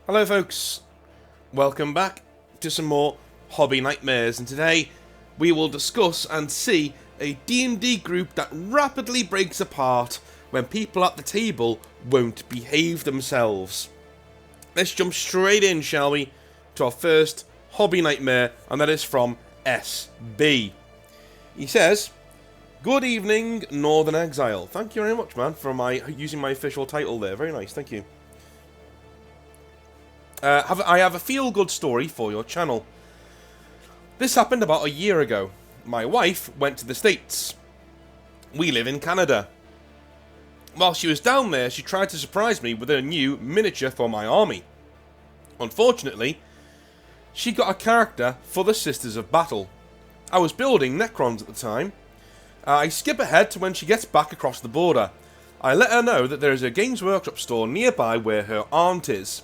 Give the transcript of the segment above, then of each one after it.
Hello folks, welcome back to some more Hobby Nightmares, and today we will discuss and see a D&D group that rapidly breaks apart when people at the table won't behave themselves. Let's jump straight in, shall we, to our first Hobby Nightmare, and that is from SB. He says, "Good evening, Northern Exile." Thank you very much, man, for using my official title there. Very nice, thank you. I have a feel-good story for your channel. This happened about a year ago. My wife went to the States. We live in Canada. While she was down there, she tried to surprise me with a new miniature for my army. Unfortunately, she got a character for the Sisters of Battle. I was building Necrons at the time. I skip ahead to when she gets back across the border. I let her know that there is a Games Workshop store nearby where her aunt is.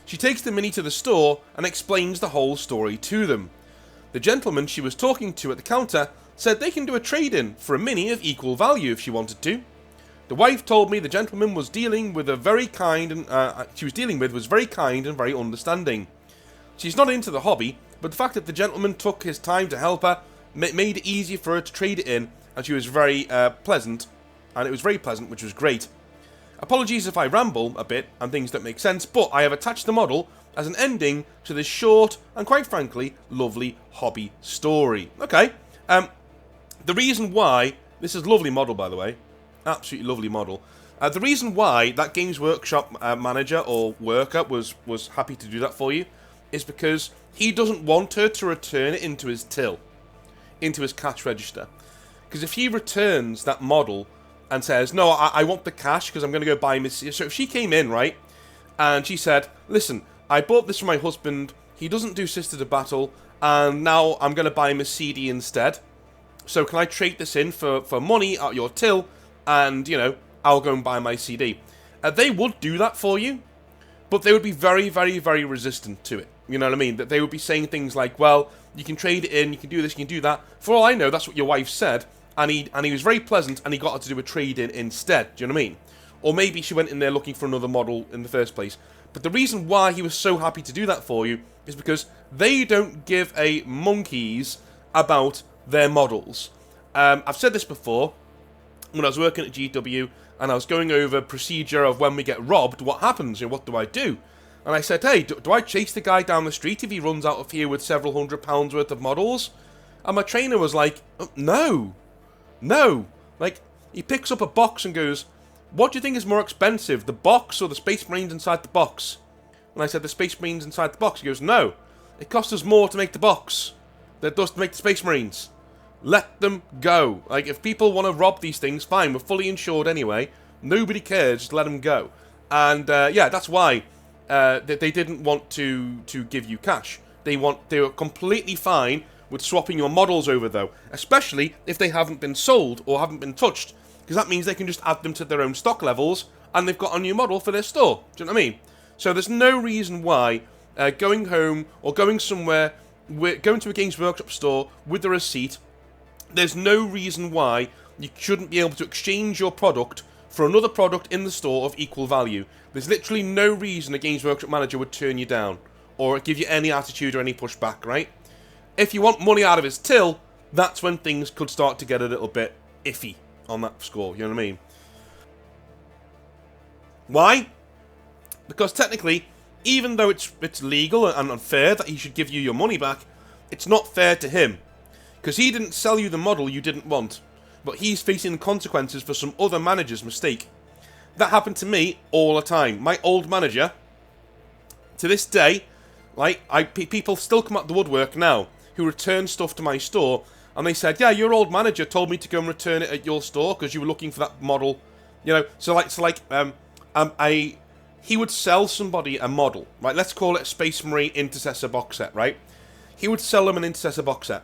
She takes the mini to the store and explains the whole story to them. The gentleman she was talking to at the counter said they can do a trade-in for a mini of equal value if she wanted to. The wife told me the gentleman was dealing with was very kind and very understanding. She's not into the hobby, but the fact that the gentleman took his time to help her made it easier for her to trade it in, and she was very pleasant, and it was very pleasant, which was great. Apologies if I ramble a bit and things don't make sense, but I have attached the model as an ending to this short and, quite frankly, lovely hobby story. Okay, the reason why, this is a lovely model, by the way, absolutely lovely model. The reason why that Games Workshop manager or worker was happy to do that for you is because he doesn't want her to return it into his till, into his cash register. Because if he returns that model and says, no, I want the cash because I'm going to go buy Miss... So if she came in, right, and she said, listen, I bought this for my husband, he doesn't do Sisters of Battle, and now I'm going to buy him a CD instead. So can I trade this in for money at your till, and, you know, I'll go and buy my CD. They would do that for you, but they would be very, very, very resistant to it. You know what I mean? That they would be saying things like, well, you can trade it in, you can do this, you can do that. For all I know, that's what your wife said. And he was very pleasant, and he got her to do a trade-in instead, do you know what I mean? Or maybe she went in there looking for another model in the first place. But the reason why he was so happy to do that for you is because they don't give a monkeys about their models. I've said this before, when I was working at GW, and I was going over procedure of when we get robbed, what happens, you know, what do I do? And I said, hey, do I chase the guy down the street if he runs out of here with several £100 worth of models? And my trainer was like, no. No, like, he picks up a box and goes, what do you think is more expensive, the box or the Space Marines inside the box? And I said, the Space Marines inside the box. He goes, no, it costs us more to make the box than it does to make the Space Marines. Let them go. Like, if people want to rob these things, fine, we're fully insured anyway. Nobody cares, just let them go. And, yeah, that's why they didn't want to give you cash. They were completely fine with swapping your models over, though, especially if they haven't been sold or haven't been touched, because that means they can just add them to their own stock levels, and they've got a new model for their store. Do you know what I mean? So there's no reason why going home or going somewhere, going to a Games Workshop store with a receipt, there's no reason why you shouldn't be able to exchange your product for another product in the store of equal value. There's literally no reason a Games Workshop manager would turn you down or give you any attitude or any pushback, right? If you want money out of his till, that's when things could start to get a little bit iffy on that score, you know what I mean? Why? Because technically, even though it's legal and unfair that he should give you your money back, it's not fair to him. Because he didn't sell you the model you didn't want, but he's facing consequences for some other manager's mistake. That happened to me all the time. My old manager, to this day, like, people still come out the woodwork now who return stuff to my store, and they said, yeah, your old manager told me to go and return it at your store because you were looking for that model, you know. He would sell somebody a model, right? Let's call it a Space Marine Intercessor box set, right? He would sell them an Intercessor box set,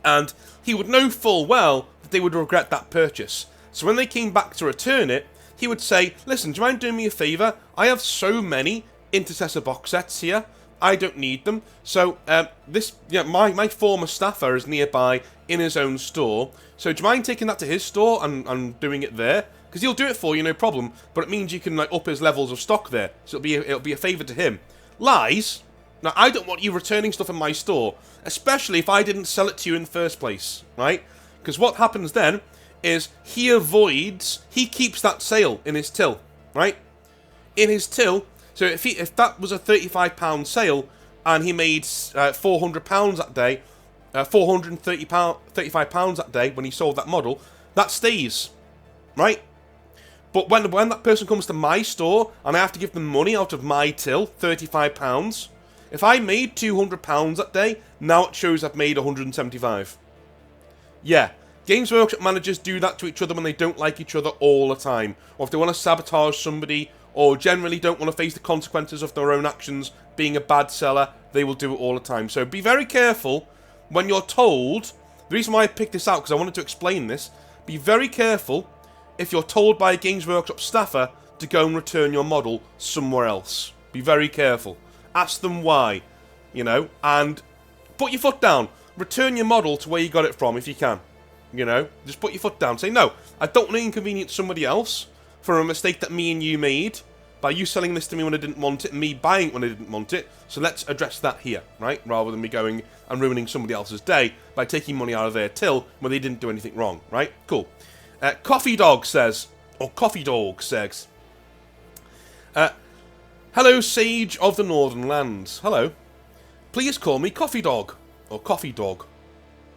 and he would know full well that they would regret that purchase. So when they came back to return it, he would say, listen, do you mind doing me a favour? I have so many Intercessor box sets here I don't need them. So my former staffer is nearby in his own store. So do you mind taking that to his store and doing it there? Because he'll do it for you, no problem. But it means you can like up his levels of stock there. So it'll be a favour to him. Lies. Now I don't want you returning stuff in my store, especially if I didn't sell it to you in the first place, right? Because what happens then is he keeps that sale in his till, right? In his till. So if that was a £35 sale and he made £400 that day, £435 that day when he sold that model, that stays, right? But when that person comes to my store and I have to give them money out of my till, £35, if I made £200 that day, now it shows I've made £175. Yeah, Games Workshop managers do that to each other when they don't like each other all the time, or if they want to sabotage somebody, or generally don't want to face the consequences of their own actions being a bad seller, they will do it all the time. So be very careful when you're told. The reason why I picked this out, because I wanted to explain this, be very careful if you're told by a Games Workshop staffer to go and return your model somewhere else. Be very careful. Ask them why, and put your foot down. Return your model to where you got it from if you can. Just put your foot down. Say, no, I don't want to inconvenience somebody else for a mistake that me and you made by you selling this to me when I didn't want it and me buying it when I didn't want it. So let's address that here, right? Rather than me going and ruining somebody else's day by taking money out of their till when they didn't do anything wrong, right? Cool. Coffee Dog says, hello, Sage of the Northern Lands. Hello. Please call me Coffee Dog, or Coffee Dog.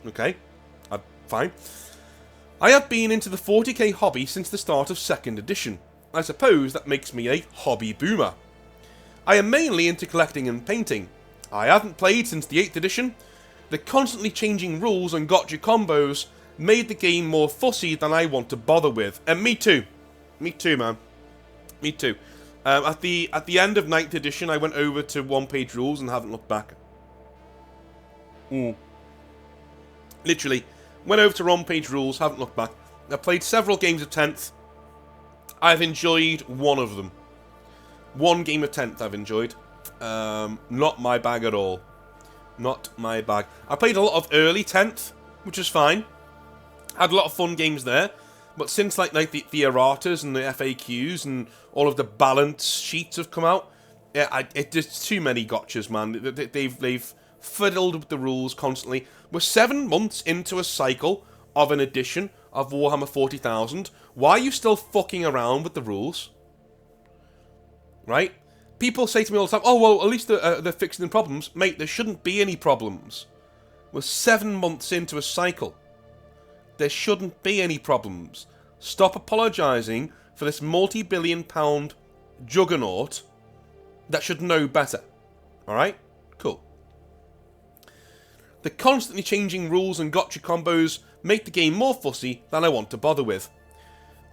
Okay, fine. I have been into the 40k hobby since the start of 2nd edition. I suppose that makes me a hobby boomer. I am mainly into collecting and painting. I haven't played since the 8th edition. The constantly changing rules and gotcha combos made the game more fussy than I want to bother with. And me too. Me too, man. Me too. At the end of 9th edition, I went over to one-page rules and haven't looked back. Literally, went over to one-page rules, haven't looked back. I've played several games of 10th. I've enjoyed one of them. One game of 10th I've enjoyed. Not my bag at all. Not my bag. I played a lot of early 10th, which was fine. Had a lot of fun games there. But since like the erratas and the FAQs and all of the balance sheets have come out, yeah, there's too many gotchas, man. They've fiddled with the rules constantly. We're 7 months into a cycle of an edition of Warhammer 40,000. Why are you still fucking around with the rules? Right? People say to me all the time, oh, well, at least they're fixing the problems. Mate, there shouldn't be any problems. We're 7 months into a cycle. There shouldn't be any problems. Stop apologising for this multi-billion-pound juggernaut that should know better. Alright? Cool. The constantly changing rules and gotcha combos make the game more fussy than I want to bother with.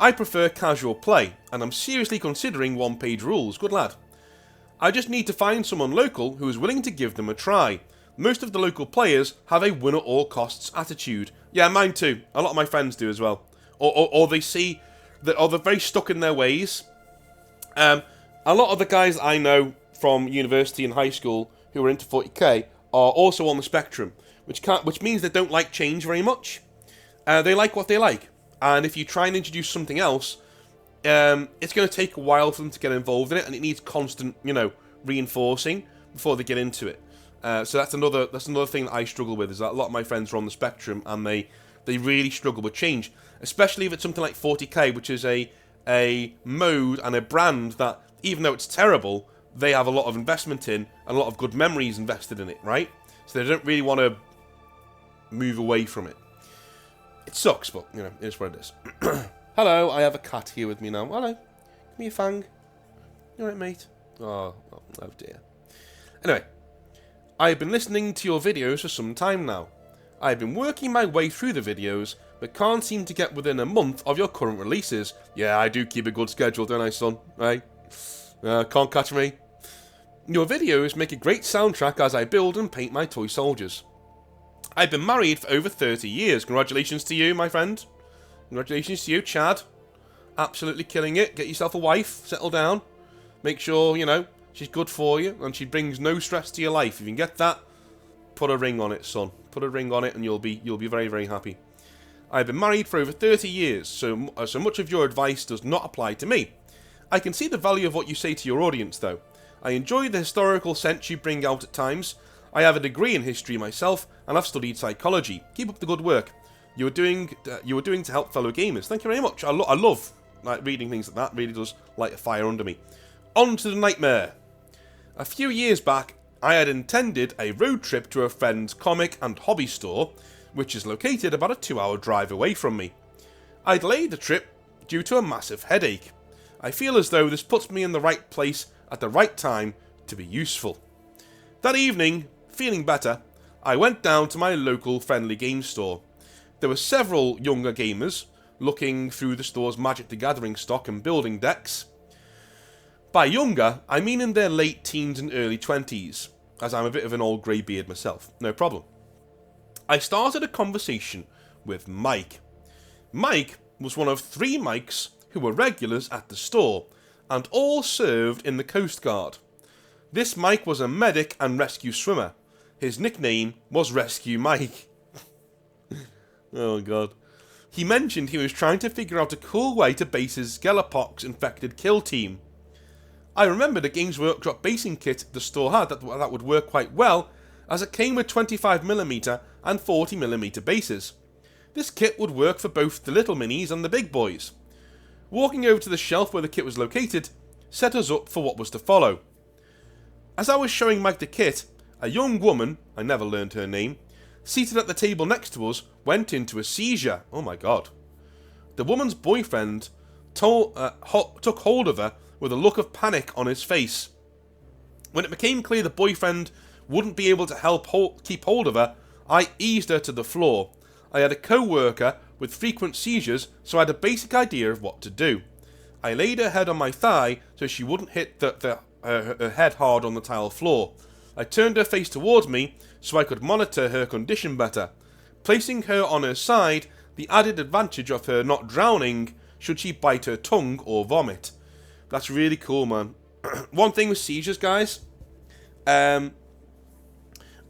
I prefer casual play, and I'm seriously considering one-page rules. Good lad. I just need to find someone local who is willing to give them a try. Most of the local players have a win-at-all-costs attitude. Yeah, mine too. A lot of my friends do as well. Or they see that, or they're very stuck in their ways. A lot of the guys I know from university and high school who are into 40k are also on the spectrum, which means they don't like change very much. They like what they like, and if you try and introduce something else, it's going to take a while for them to get involved in it, and it needs constant, reinforcing before they get into it. So that's another thing that I struggle with, is that a lot of my friends are on the spectrum and they really struggle with change, especially if it's something like 40k, which is a mode and a brand that, even though it's terrible, they have a lot of investment in and a lot of good memories invested in it, right? So they don't really want to move away from it. It sucks, but it is what it is. Hello, I have a cat here with me now. Hello, give me a fang. You alright, mate? Oh dear. Anyway, I have been listening to your videos for some time now. I have been working my way through the videos, but can't seem to get within a month of your current releases. Yeah, I do keep a good schedule, don't I, son? Right? Can't catch me. Your videos make a great soundtrack as I build and paint my toy soldiers. I've been married for over 30 years. Congratulations to you, my friend. Congratulations to you, Chad. Absolutely killing it. Get yourself a wife. Settle down. Make sure, She's good for you, and she brings no stress to your life. If you can get that, put a ring on it, son. Put a ring on it, and you'll be very, very happy. I've been married for over 30 years, so much of your advice does not apply to me. I can see the value of what you say to your audience, though. I enjoy the historical sense you bring out at times. I have a degree in history myself, and I've studied psychology. Keep up the good work you are doing to help fellow gamers. Thank you very much. I love reading things like that. Really does light a fire under me. On to the nightmare. A few years back, I had intended a road trip to a friend's comic and hobby store, which is located about a 2-hour drive away from me. I delayed the trip due to a massive headache. I feel as though this puts me in the right place at the right time to be useful. That evening, feeling better, I went down to my local friendly game store. There were several younger gamers looking through the store's Magic the Gathering stock and building decks. By younger, I mean in their late teens and early 20s, as I'm a bit of an old grey beard myself. No problem. I started a conversation with Mike. Mike was one of 3 Mikes who were regulars at the store, and all served in the Coast Guard. This Mike was a medic and rescue swimmer. His nickname was Rescue Mike. Oh god. He mentioned he was trying to figure out a cool way to base his Skelepox infected kill team. I remembered a Games Workshop basing kit the store had that would work quite well, as it came with 25mm and 40mm bases. This kit would work for both the little minis and the big boys. Walking over to the shelf where the kit was located set us up for what was to follow. As I was showing Mike the kit, a young woman, I never learned her name, seated at the table next to us, went into a seizure. Oh my god. The woman's boyfriend took hold of her with a look of panic on his face. When it became clear the boyfriend wouldn't be able to keep hold of her, I eased her to the floor. I had a co-worker with frequent seizures, so I had a basic idea of what to do. I laid her head on my thigh so she wouldn't hit her head hard on the tile floor. I turned her face towards me so I could monitor her condition better, placing her on her side, the added advantage of her not drowning should she bite her tongue or vomit. That's really cool, man. One thing with seizures, guys, a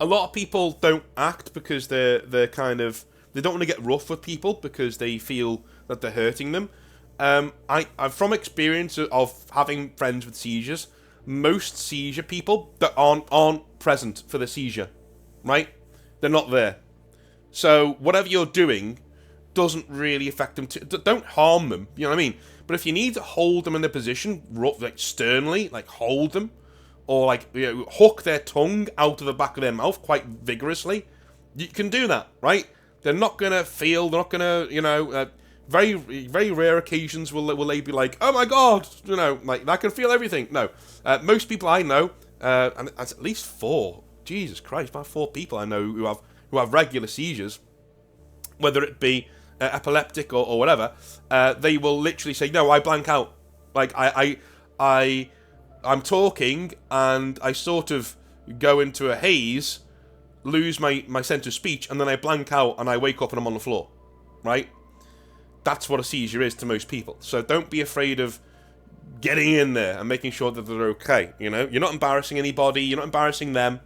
lot of people don't act because they're kind of, they don't want to get rough with people because they feel that they're hurting them. I've from experience of having friends with seizures, most seizure people that aren't present for the seizure, right? They're not there. So whatever you're doing doesn't really affect them. Don't harm them, you know what I mean? But if you need to hold them in a position, like sternly, like hold them, or like hook their tongue out of the back of their mouth quite vigorously, you can do that, right? They're not gonna feel. They're not gonna, very, very rare occasions will they be like, oh my god, like I can feel everything. No, most people I know, and that's at least 4. Jesus Christ, about 4 people I know who have regular seizures, whether it be epileptic or whatever. They will literally say, no, I blank out. Like I'm talking and I sort of go into a haze, lose my sense of speech, and then I blank out and I wake up and I'm on the floor, right? That's what a seizure is to most people. So don't be afraid of getting in there and making sure that they're okay. You're not embarrassing anybody, you're not embarrassing them,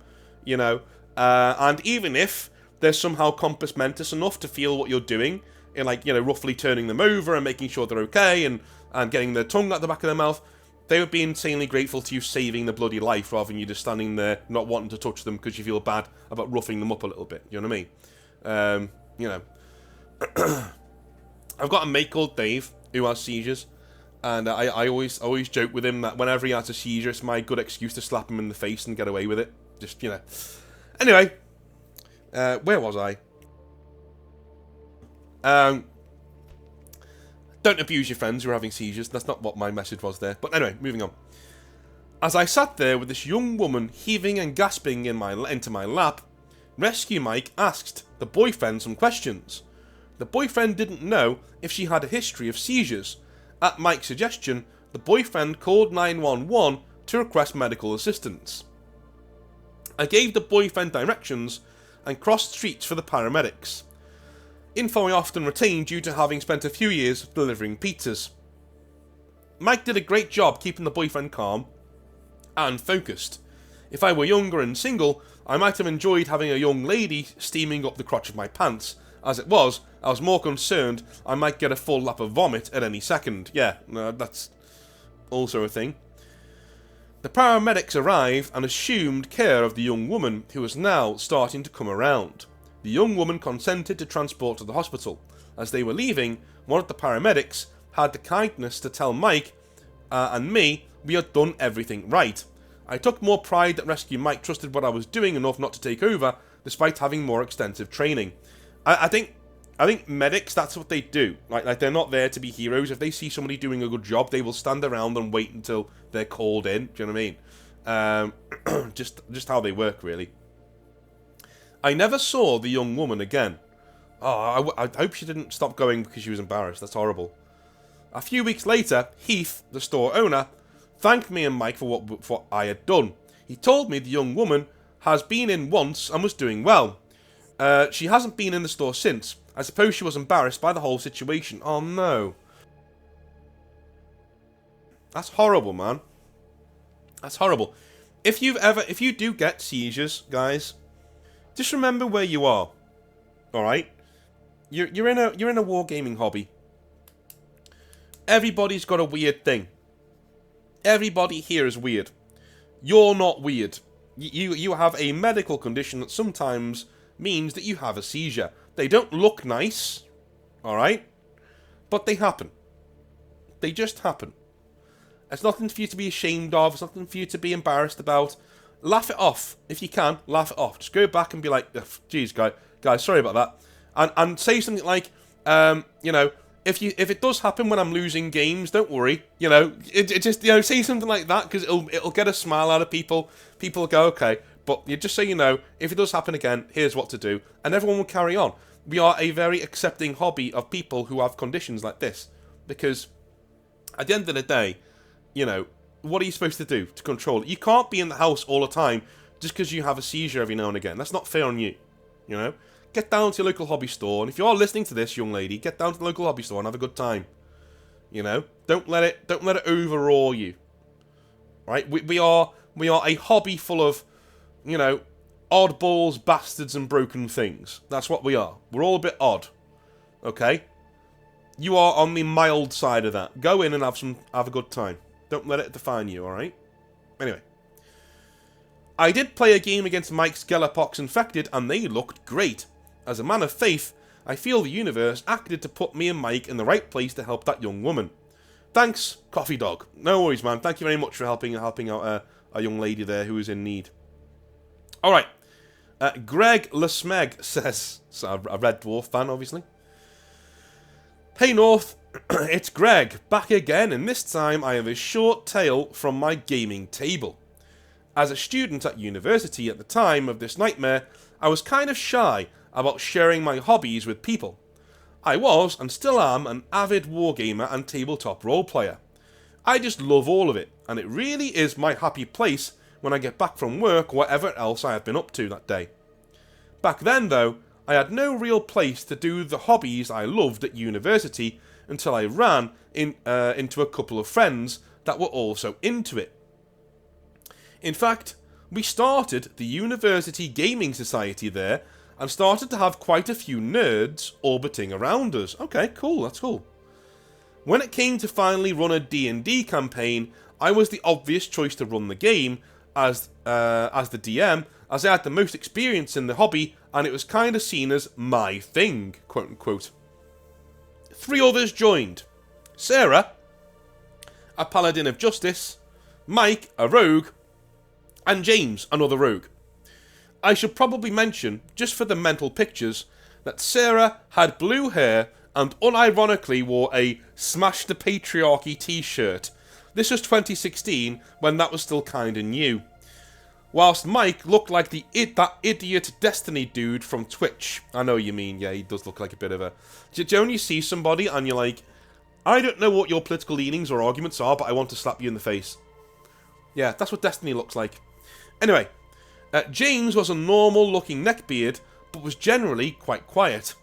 and even if they're somehow compos mentis enough to feel what you're doing, in roughly turning them over and making sure they're okay and getting their tongue out the back of their mouth, they would be insanely grateful to you saving the bloody life rather than you just standing there not wanting to touch them because you feel bad about roughing them up a little bit. You know what I mean? I've got a mate called Dave who has seizures, and I always joke with him that whenever he has a seizure, it's my good excuse to slap him in the face and get away with it. Just, Anyway, where was I? Don't abuse your friends who are having seizures. That's not what my message was there. But anyway, moving on. As I sat there with this young woman heaving and gasping into my lap, Rescue Mike asked the boyfriend some questions. The boyfriend didn't know if she had a history of seizures. At Mike's suggestion, the boyfriend called 911 to request medical assistance. I gave the boyfriend directions and crossed streets for the paramedics. Info I often retain due to having spent a few years delivering pizzas. Mike did a great job keeping the boyfriend calm, and focused. If I were younger and single, I might have enjoyed having a young lady steaming up the crotch of my pants. As it was, I was more concerned I might get a full lap of vomit at any second. Yeah, that's also a thing. The paramedics arrived and assumed care of the young woman, who was now starting to come around. The young woman consented to transport to the hospital. As they were leaving, one of the paramedics had the kindness to tell Mike and me we had done everything right. I took more pride that Rescue Mike trusted what I was doing enough not to take over, despite having more extensive training. I think medics, that's what they do. Like they're not there to be heroes. If they see somebody doing a good job, they will stand around and wait until they're called in. Do you know what I mean? Just how they work, really. I never saw the young woman again. Oh, I hope she didn't stop going because she was embarrassed. That's horrible. A few weeks later, Heath, the store owner, thanked me and Mike for what I had done. He told me the young woman has been in once and was doing well. She hasn't been in the store since. I suppose she was embarrassed by the whole situation. Oh no. That's horrible, man. That's horrible. If you do get seizures, guys, just remember where you are. Alright? You're in a wargaming hobby. Everybody's got a weird thing. Everybody here is weird. You're not weird. You have a medical condition that sometimes means that you have a seizure. They don't look nice, alright? But they happen. They just happen. It's nothing for you to be ashamed of. It's nothing for you to be embarrassed about. Laugh it off. If you can, laugh it off. Just go back and be like, geez, guys, sorry about that. And say something like, if it does happen when I'm losing games, don't worry. Say something like that, because it'll get a smile out of people. People will go, okay. But just so you know, if it does happen again, here's what to do. And everyone will carry on. We are a very accepting hobby of people who have conditions like this. Because at the end of the day, what are you supposed to do to control it? You can't be in the house all the time just because you have a seizure every now and again. That's not fair on you. Get down to your local hobby store. And if you are listening to this, young lady, get down to the local hobby store and have a good time. Don't let it overawe you. Right? We are a hobby full of oddballs, bastards, and broken things. That's what we are. We're all a bit odd. Okay? You are on the mild side of that. Go in and have a good time. Don't let it define you, alright? Anyway. I did play a game against Mike's Gellerpox infected, and they looked great. As a man of faith, I feel the universe acted to put me and Mike in the right place to help that young woman. Thanks, Coffee Dog. No worries, man. Thank you very much for helping out a young lady there who is in need. Alright. Greg LeSmeg says, so a Red Dwarf fan, obviously. Hey North, it's Greg, back again, and this time I have a short tale from my gaming table. As a student at university at the time of this nightmare, I was kind of shy about sharing my hobbies with people. I was, and still am, an avid wargamer and tabletop role player. I just love all of it, and it really is my happy place when I get back from work or whatever else I have been up to that day. Back then, though, I had no real place to do the hobbies I loved at university until I ran into a couple of friends that were also into it. In fact, we started the University Gaming Society there and started to have quite a few nerds orbiting around us. Okay, cool, that's cool. When it came to finally run a D&D campaign, I was the obvious choice to run the game as the DM, as I had the most experience in the hobby, and it was kind of seen as my thing, quote unquote. 3 others joined. Sarah, a paladin of justice, Mike, a rogue, and James, another rogue. I should probably mention, just for the mental pictures, that Sarah had blue hair and unironically wore a Smash the Patriarchy t-shirt. This was 2016, when that was still kinda new. Whilst Mike looked like that idiot Destiny dude from Twitch. I know what you mean, yeah, he does look like a bit of a... Do you know when you see somebody and you're like, I don't know what your political leanings or arguments are, but I want to slap you in the face. Yeah, that's what Destiny looks like. Anyway, James was a normal-looking neckbeard, but was generally quite quiet.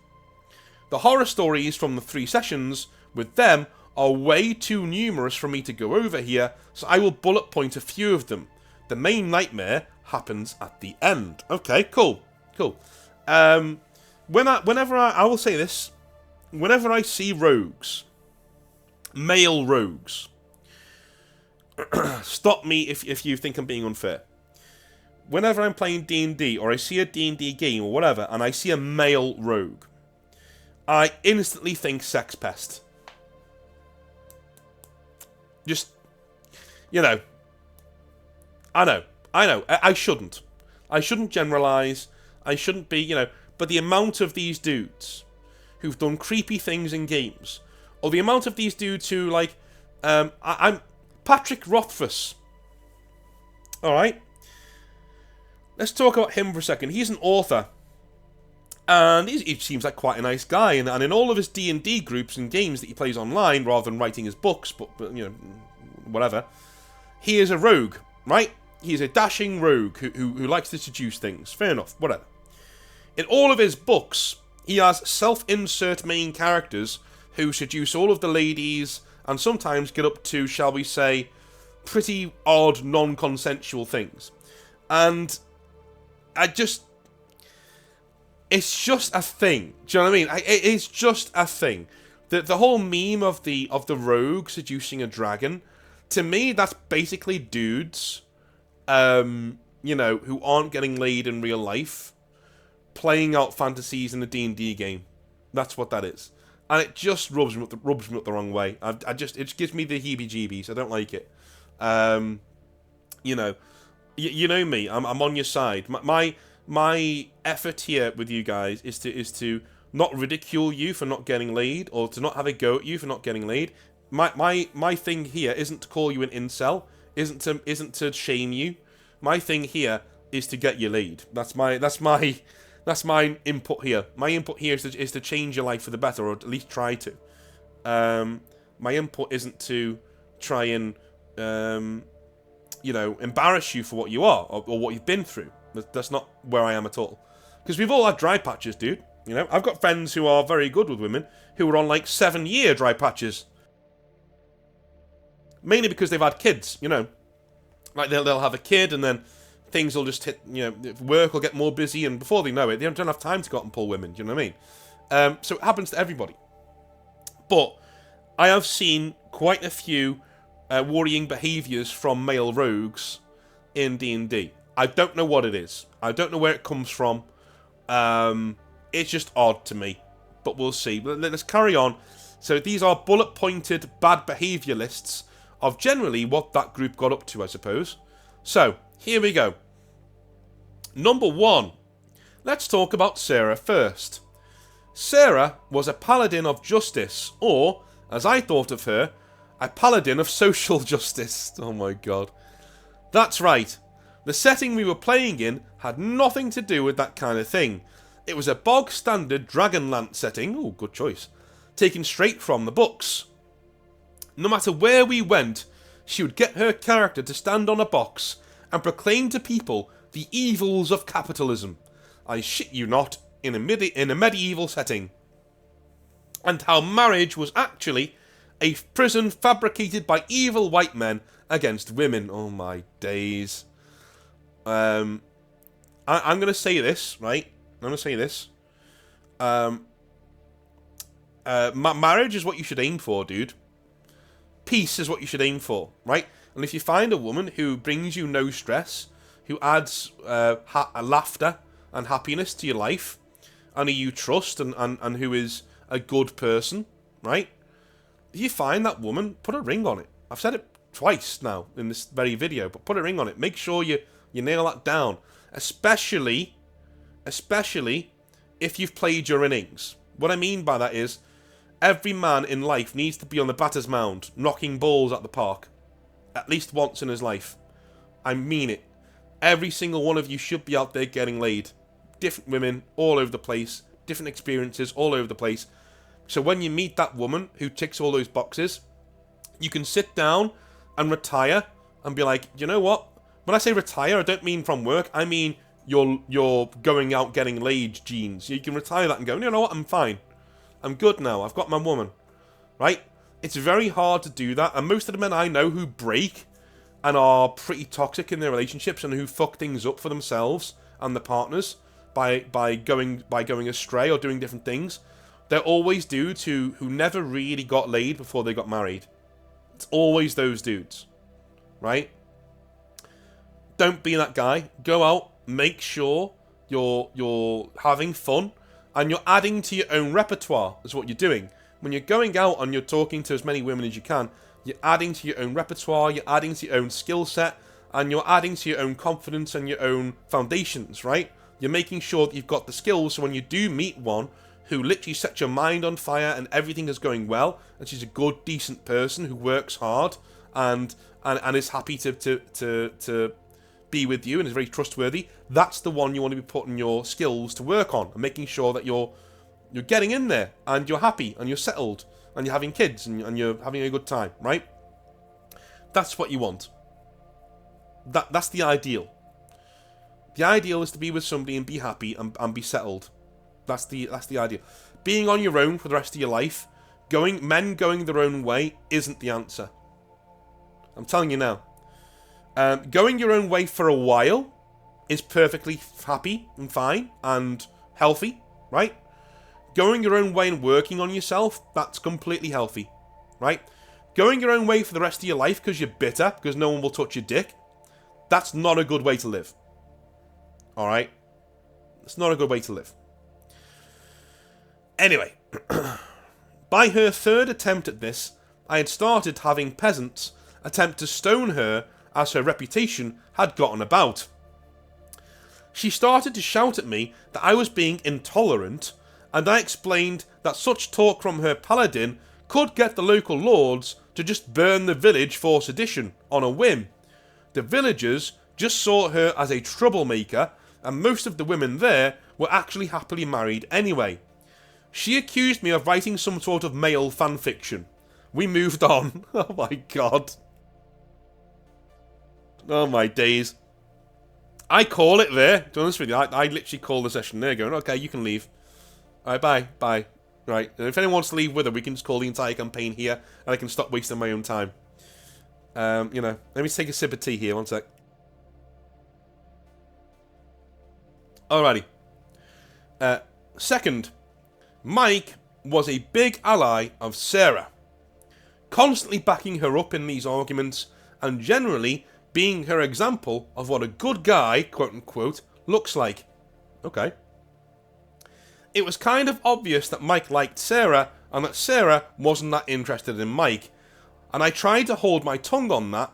The horror stories from the 3 sessions with them are way too numerous for me to go over here, so I will bullet point a few of them. The main nightmare happens at the end. Okay, cool. Whenever I will say this, whenever I see rogues, male rogues, stop me if you think I'm being unfair. Whenever I'm playing D&D, or I see a D&D game or whatever, and I see a male rogue, I instantly think sex pest. Just, I know. I shouldn't. I shouldn't generalise. I shouldn't be, but the amount of these dudes who've done creepy things in games, or the amount of these dudes who, like, I'm Patrick Rothfuss. Alright? Let's talk about him for a second. He's an author. And he seems like quite a nice guy. And in all of his D&D groups and games that he plays online, rather than writing his books, but whatever, he is a rogue, right? He's a dashing rogue who likes to seduce things. Fair enough, whatever. In all of his books, he has self-insert main characters who seduce all of the ladies and sometimes get up to, shall we say, pretty odd, non-consensual things. And it's just a thing. Do you know what I mean? It is just a thing. The whole meme of the rogue seducing a dragon, to me, that's basically dudes, who aren't getting laid in real life, playing out fantasies in a D&D game. That's what that is. And it just rubs me up the wrong way. It just gives me the heebie-jeebies. I don't like it. You know me. I'm on your side. My effort here with you guys is to not ridicule you for not getting laid, or to not have a go at you for not getting laid. My thing here isn't to call you an incel. Isn't to shame you. My thing here is to get you laid. That's my input here. My input here is to change your life for the better, or at least try to. My input isn't to try and embarrass you for what you are, or what you've been through. That's not where I am at all. Because we've all had dry patches, dude. I've got friends who are very good with women who are on like 7-year dry patches. Mainly because they've had kids, Like they'll have a kid, and then things will just hit, work will get more busy, and before they know it, they don't have time to go out and pull women, do you know what I mean? So it happens to everybody. But I have seen quite a few worrying behaviours from male rogues in D&D. I don't know what it is. I don't know where it comes from. It's just odd to me. But we'll see. Let's carry on. So these are bullet-pointed bad behaviour lists of generally what that group got up to, I suppose. So, here we go. Number 1. Let's talk about Sarah first. Sarah was a paladin of justice, or, as I thought of her, a paladin of social justice. Oh my god. That's right. The setting we were playing in had nothing to do with that kind of thing. It was a bog-standard Dragonlance setting, oh, good choice, taken straight from the books. No matter where we went, she would get her character to stand on a box and proclaim to people the evils of capitalism. I shit you not, in a medieval setting. And how marriage was actually a prison fabricated by evil white men against women. Oh my days. I'm going to say this, right? I'm going to say this. Marriage is what you should aim for, dude. Peace is what you should aim for, right? And if you find a woman who brings you no stress, who adds laughter and happiness to your life, and who you trust, and who is a good person, right? If you find that woman, put a ring on it. I've said it twice now in this very video, but put a ring on it. Make sure you nail that down. Especially if you've played your innings. What I mean by that is, every man in life needs to be on the batter's mound, knocking balls at the park. At least once in his life. I mean it. Every single one of you should be out there getting laid. Different women, all over the place. Different experiences, all over the place. So when you meet that woman who ticks all those boxes, you can sit down and retire and be like, you know what? When I say retire, I don't mean from work. I mean you're going out getting laid genes. You can retire that and go, you know what? I'm fine. I'm good now. I've got my woman. Right? It's very hard to do that. And most of the men I know who break and are pretty toxic in their relationships and who fuck things up for themselves and their partners by going astray or doing different things, they're always dudes who never really got laid before they got married. It's always those dudes, right? Don't be that guy. Go out, make sure you're having fun, and you're adding to your own repertoire, is what you're doing. When you're going out and you're talking to as many women as you can, you're adding to your own repertoire, you're adding to your own skill set, and you're adding to your own confidence and your own foundations, right? You're making sure that you've got the skills, so when you do meet one who literally sets your mind on fire and everything is going well, and she's a good, decent person who works hard and is happy to be with you and is very trustworthy, that's the one you want to be putting your skills to work on and making sure that you're getting in there and you're happy and you're settled and you're having kids and you're having a good time, right? That's what you want. That's the ideal. The ideal is to be with somebody and be happy and be settled. That's the ideal. Being on your own for the rest of your life, men going their own way isn't the answer. I'm telling you now. Going your own way for a while is perfectly happy and fine and healthy, right? Going your own way and working on yourself, that's completely healthy, right? Going your own way for the rest of your life because you're bitter, because no one will touch your dick, that's not a good way to live. Alright? It's not a good way to live. Anyway, by her third attempt at this, I had started having peasants attempt to stone her as her reputation had gotten about. She started to shout at me that I was being intolerant, and I explained that such talk from her paladin could get the local lords to just burn the village for sedition on a whim. The villagers just saw her as a troublemaker, and most of the women there were actually happily married anyway. She accused me of writing some sort of male fanfiction. We moved on. Oh my god. Oh my days. I call it there. To be honest with you, I literally call the session there going, okay, you can leave. Alright, bye. Right, and if anyone wants to leave with her, we can just call the entire campaign here, and I can stop wasting my own time. Let me take a sip of tea here, one sec. Alrighty. Second, Mike was a big ally of Sarah, constantly backing her up in these arguments, and generally being her example of what a good guy, quote-unquote, looks like. Okay. It was kind of obvious that Mike liked Sarah, and that Sarah wasn't that interested in Mike, and I tried to hold my tongue on that.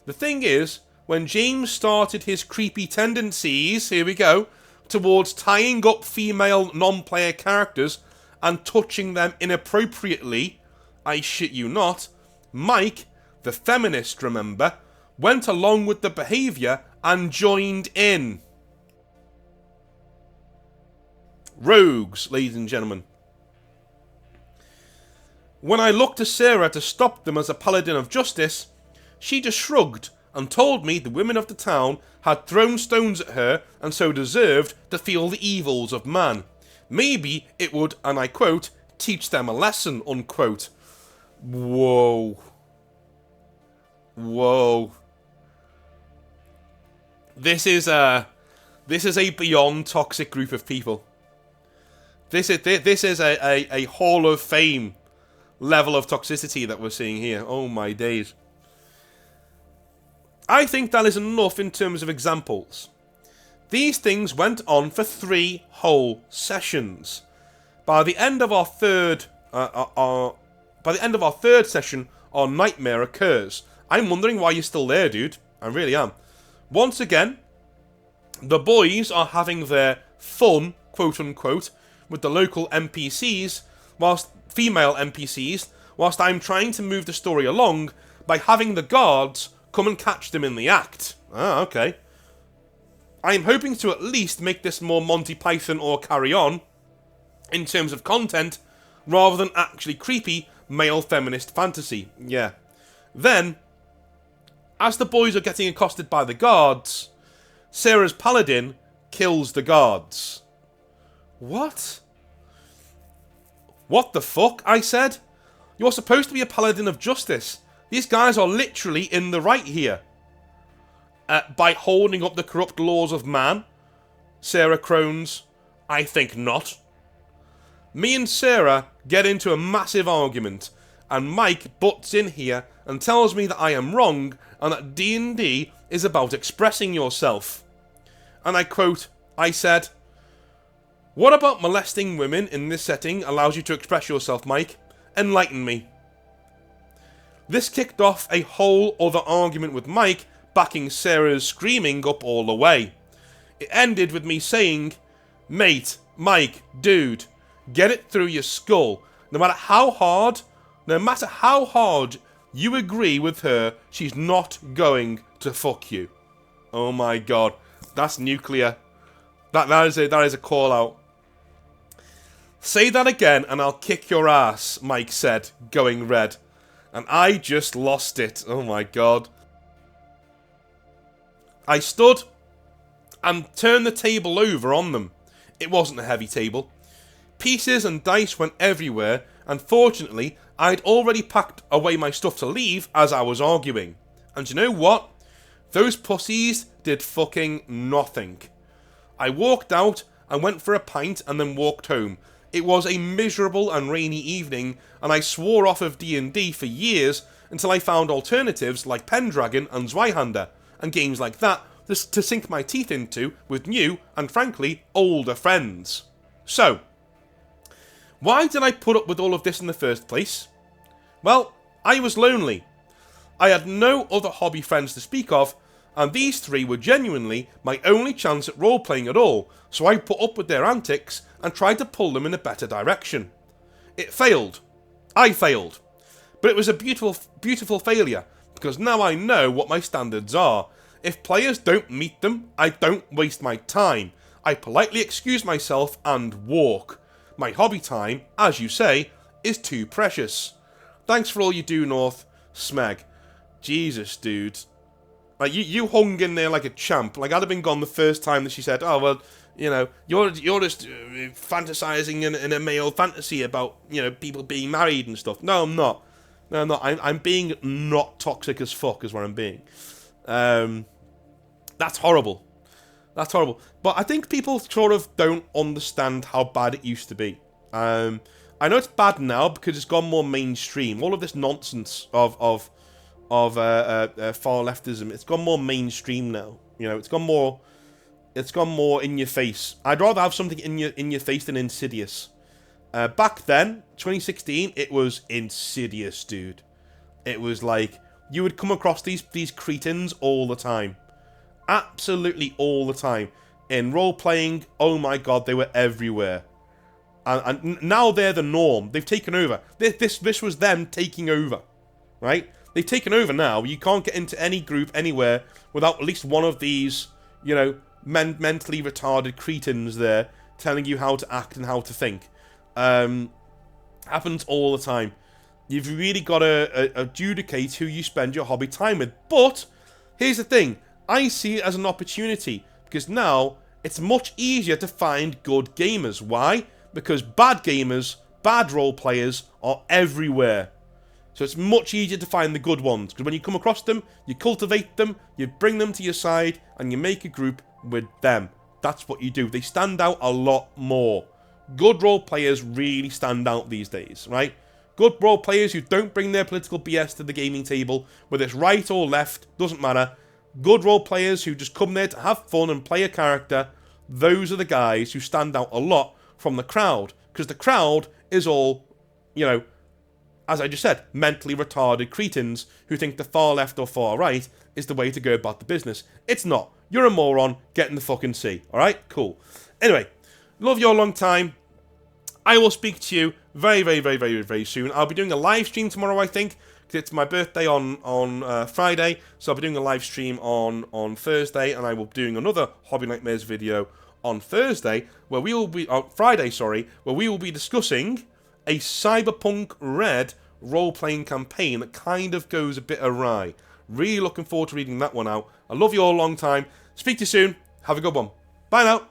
The thing is, when James started his creepy tendencies, here we go, towards tying up female non-player characters and touching them inappropriately, I shit you not, Mike, the feminist, remember, went along with the behaviour and joined in. Rogues, ladies and gentlemen. When I looked to Sarah to stop them as a paladin of justice, she just shrugged and told me the women of the town had thrown stones at her and so deserved to feel the evils of man. Maybe it would, and I quote, teach them a lesson, unquote. Whoa. This is a beyond toxic group of people. This is a Hall of Fame level of toxicity that we're seeing here. Oh my days. I think that is enough in terms of examples. These things went on for 3 whole sessions. By the end of our third session, our nightmare occurs. I'm wondering why you're still there, dude. I really am. Once again, the boys are having their fun, quote unquote, with the local NPCs, female NPCs, whilst I'm trying to move the story along by having the guards come and catch them in the act. Ah, okay. I'm hoping to at least make this more Monty Python or Carry On in terms of content, rather than actually creepy male feminist fantasy. Yeah. Then, as the boys are getting accosted by the guards, Sarah's paladin kills the guards. What? What the fuck? I said. You're supposed to be a paladin of justice. These guys are literally in the right here. By holding up the corrupt laws of man? Sarah crones, I think not. Me and Sarah get into a massive argument, and Mike butts in here and tells me that I am wrong and that D&D is about expressing yourself. And I quote, I said, "What about molesting women in this setting allows you to express yourself, Mike? Enlighten me." This kicked off a whole other argument with Mike, backing Sarah's screaming up all the way. It ended with me saying, "Mate, Mike, dude, get it through your skull. No matter how hard you agree with her, she's not going to fuck you." Oh my god, that's nuclear. That is a call out. "Say that again and I'll kick your ass," Mike said, going red. And I just lost it. Oh my god. I stood and turned the table over on them. It wasn't a heavy table. Pieces and dice went everywhere, and fortunately, I'd already packed away my stuff to leave as I was arguing. And you know what? Those pussies did fucking nothing. I walked out and went for a pint and then walked home. It was a miserable and rainy evening, and I swore off of D&D for years until I found alternatives like Pendragon and Zweihander, and games like that just to sink my teeth into with new and frankly older friends. So, why did I put up with all of this in the first place? Well, I was lonely. I had no other hobby friends to speak of, and these three were genuinely my only chance at role-playing at all, so I put up with their antics and tried to pull them in a better direction. It failed. I failed. But it was a beautiful, beautiful failure, because now I know what my standards are. If players don't meet them, I don't waste my time. I politely excuse myself and walk. My hobby time, as you say, is too precious. Thanks for all you do, North. Smeg. Jesus, dude. Like, you hung in there like a champ. Like, I'd have been gone the first time that she said, "Oh, well, you know, you're just fantasizing in a male fantasy about, you know, people being married and stuff." No, I'm not. No, I'm not. I'm being not toxic as fuck is what I'm being. That's horrible. That's horrible. But I think people sort of don't understand how bad it used to be. I know it's bad now because it's gone more mainstream. All of this nonsense of far leftism, it's gone more mainstream now. You know, it's gone more in your face. I'd rather have something in your face than insidious. Back then, 2016, it was insidious, dude. It was like you would come across these cretins all the time. Absolutely all the time. In role-playing, oh my god, they were everywhere. And now they're the norm. They've taken over. This was them taking over. Right? They've taken over now. You can't get into any group anywhere without at least one of these, you know, mentally retarded cretins there telling you how to act and how to think. Happens all the time. You've really got to adjudicate who you spend your hobby time with. But, here's the thing. I see it as an opportunity, because now it's much easier to find good gamers. Why? Because bad gamers, bad role players are everywhere. So it's much easier to find the good ones, because when you come across them, you cultivate them, you bring them to your side, and you make a group with them. That's what you do. They stand out a lot more. Good role players really stand out these days, right? Good role players who don't bring their political BS to the gaming table, whether it's right or left, doesn't matter. Good role players who just come there to have fun and play a character, those are the guys who stand out a lot from the crowd. Because the crowd is all, you know, as I just said, mentally retarded cretins who think the far left or far right is the way to go about the business. It's not. You're a moron. Get in the fucking sea. Alright? Cool. Anyway, love you a long time. I will speak to you very, very, very, very, very soon. I'll be doing a live stream tomorrow, I think. It's my birthday on Friday, so I'll be doing a live stream on Thursday, and I will be doing another Hobby Nightmares video on Thursday, where we will be Friday, sorry, where we will be discussing a Cyberpunk Red role-playing campaign that kind of goes a bit awry. Really looking forward to reading that one out. I love you all a long time. Speak to you soon. Have a good one. Bye now.